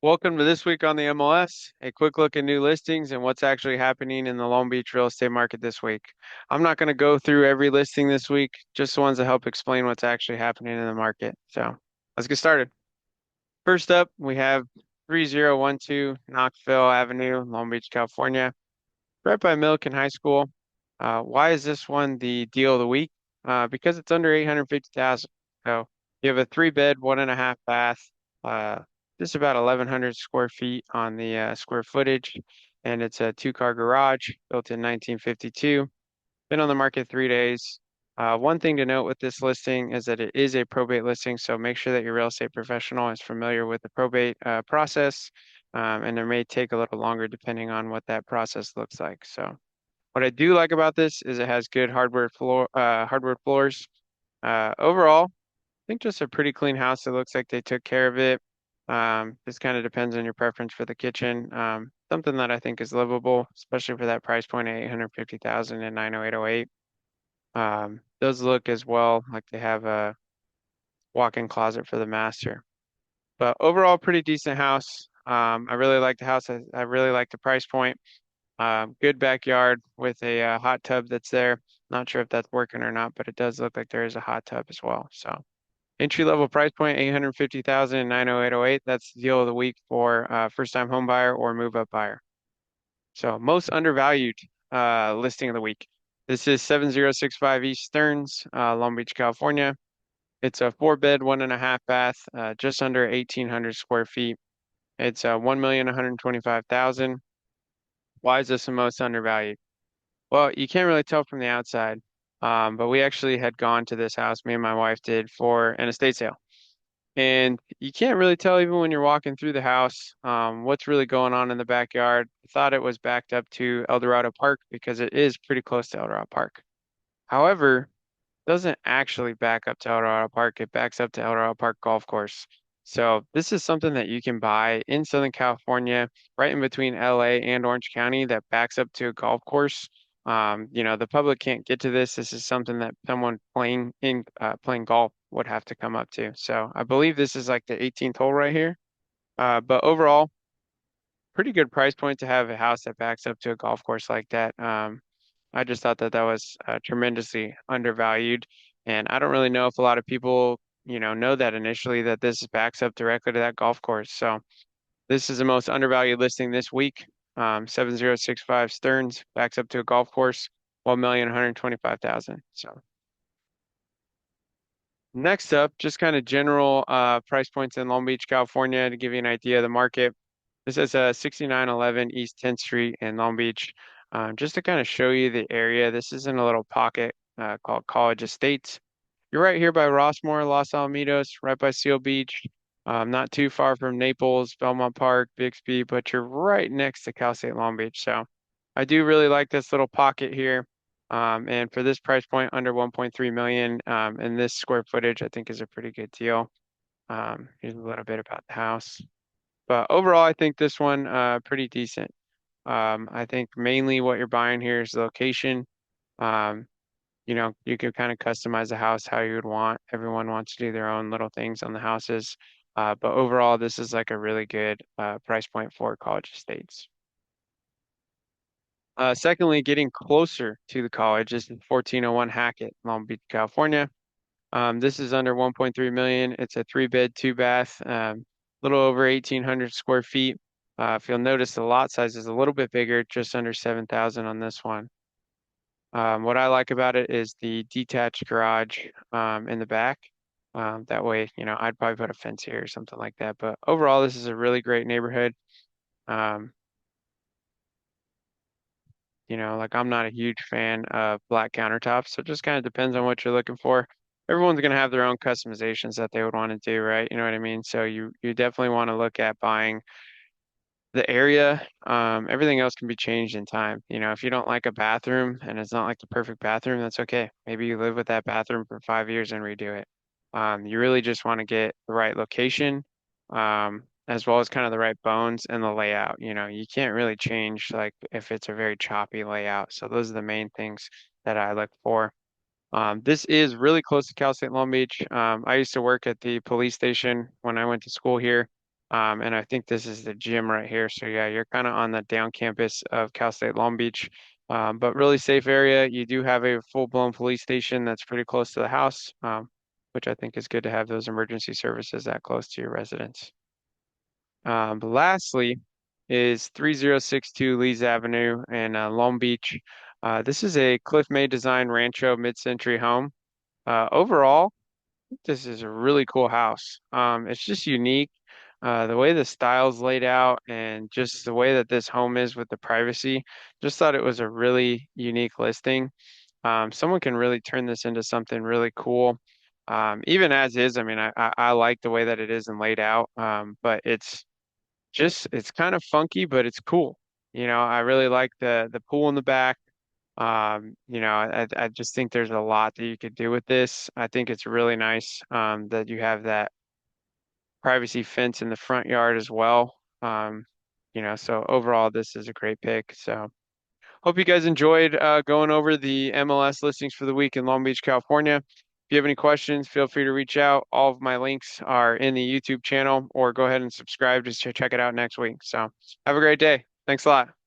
Welcome to This Week on the MLS, a quick look at new listings and what's actually happening in the Long Beach real estate market this week. I'm not going to go through every listing this week, just the ones that help explain what's actually happening in the market. So let's get started. First up, we have 3012 Knoxville Avenue, Long Beach, California, right by Millikan High School. Why is this one the deal of the week? Because it's under 850,000. So you have a three bed, one and a half bath, uh, just about 1,100 square feet on the square footage, and it's a two-car garage built in 1952. Been on the market 3 days. One thing to note with this listing is that it is a probate listing, so make sure that your real estate professional is familiar with the probate process, and it may take a little longer depending on what that process looks like. So. What I do like about this is it has good hardwood floors. Overall, I think just a pretty clean house. It looks like they took care of it. This kind of depends on your preference for the kitchen. Something that I think is livable, especially for that price point at 850,000 and 90808. Those look as well like they have a walk-in closet for the master. But overall, pretty decent house. I really like the house. I really like the price point. Good backyard with a hot tub that's there. Not sure if that's working or not, but it does look like there is a hot tub as well. So entry level price point, 850,000 and 90808. That's the deal of the week for first time home buyer or move up buyer. So most undervalued listing of the week. This is 7065 East Stearns, Long Beach, California. It's a four bed, one and a half bath, just under 1,800 square feet. It's 1,125,000. Why is this the most undervalued? Well, you can't really tell from the outside, but we actually had gone to this house, me and my wife did, for an estate sale. And you can't really tell even when you're walking through the house, what's really going on in the backyard. I thought it was backed up to El Dorado Park because it is pretty close to El Dorado Park. However, it doesn't actually back up to El Dorado Park. It backs up to El Dorado Park Golf Course. So this is something that you can buy in Southern California, right in between LA and Orange County, that backs up to a golf course. The public can't get to this. This is something that someone playing golf would have to come up to. So I believe this is like the 18th hole right here. But overall, pretty good price point to have a house that backs up to a golf course like that. I just thought that that was tremendously undervalued, and I don't really know if a lot of people, know that initially that this backs up directly to that golf course. So this is the most undervalued listing this week. 7065 Stearns backs up to a golf course, 1,125,000. So next up, just kind of general price points in Long Beach, California to give you an idea of the market. This is 6911 East 10th Street in Long Beach. Just to kind of show you the area, this is in a little pocket called College Estates. You're right here by Rossmore, Los Alamitos, right by Seal Beach. Not too far from Naples, Belmont Park, Bixby, but you're right next to Cal State Long Beach. So I do really like this little pocket here. And for this price point, under 1.3 million, and this square footage, I think is a pretty good deal. Here's a little bit about the house. But overall, I think this one pretty decent. I think mainly what you're buying here is the location. Um, you can kind of customize the house how you would want. Everyone wants to do their own little things on the houses. But overall, this is like a really good price point for college estates. Secondly, getting closer to the college is 1401 Hackett, Long Beach, California. This is under 1.3 million. It's a three bed, two bath, little over 1,800 square feet. If you'll notice, the lot size is a little bit bigger, just under 7,000 on this one. What I like about it is the detached garage in the back. That way, I'd probably put a fence here or something like that. But overall, this is a really great neighborhood. Um, like I'm not a huge fan of black countertops, so it just kind of depends on what you're looking for. Everyone's gonna have their own customizations that they would want to do, right? You know what I mean? So you definitely want to look at buying the area. Everything else can be changed in time. If you don't like a bathroom and it's not like the perfect bathroom, that's okay. Maybe you live with that bathroom for 5 years and redo it. You really just want to get the right location, as well as kind of the right bones and the layout. You can't really change like if it's a very choppy layout. So those are the main things that I look for. This is really close to Cal State Long Beach. I used to work at the police station when I went to school here. And I think this is the gym right here. So yeah, you're kind of on the down campus of Cal State Long Beach, but really safe area. You do have a full-blown police station that's pretty close to the house, which I think is good to have those emergency services that close to your residence. But lastly is 3062 Lees Avenue in Long Beach. This is a Cliff May design rancho mid-century home. Overall, this is a really cool house. It's just unique. The way the style's laid out and just the way that this home is with the privacy, just thought it was a really unique listing. Someone can really turn this into something really cool. Even as is, I mean, I like the way that it is and laid out. But it's kind of funky, but it's cool. I really like the pool in the back. I just think there's a lot that you could do with this. I think it's really nice that you have that privacy fence in the front yard as well. So overall, this is a great pick. So hope you guys enjoyed going over the MLS listings for the week in Long Beach, California. If you have any questions, feel free to reach out. All of my links are in the YouTube channel, or go ahead and subscribe just to check it out next week. So have a great day. Thanks a lot.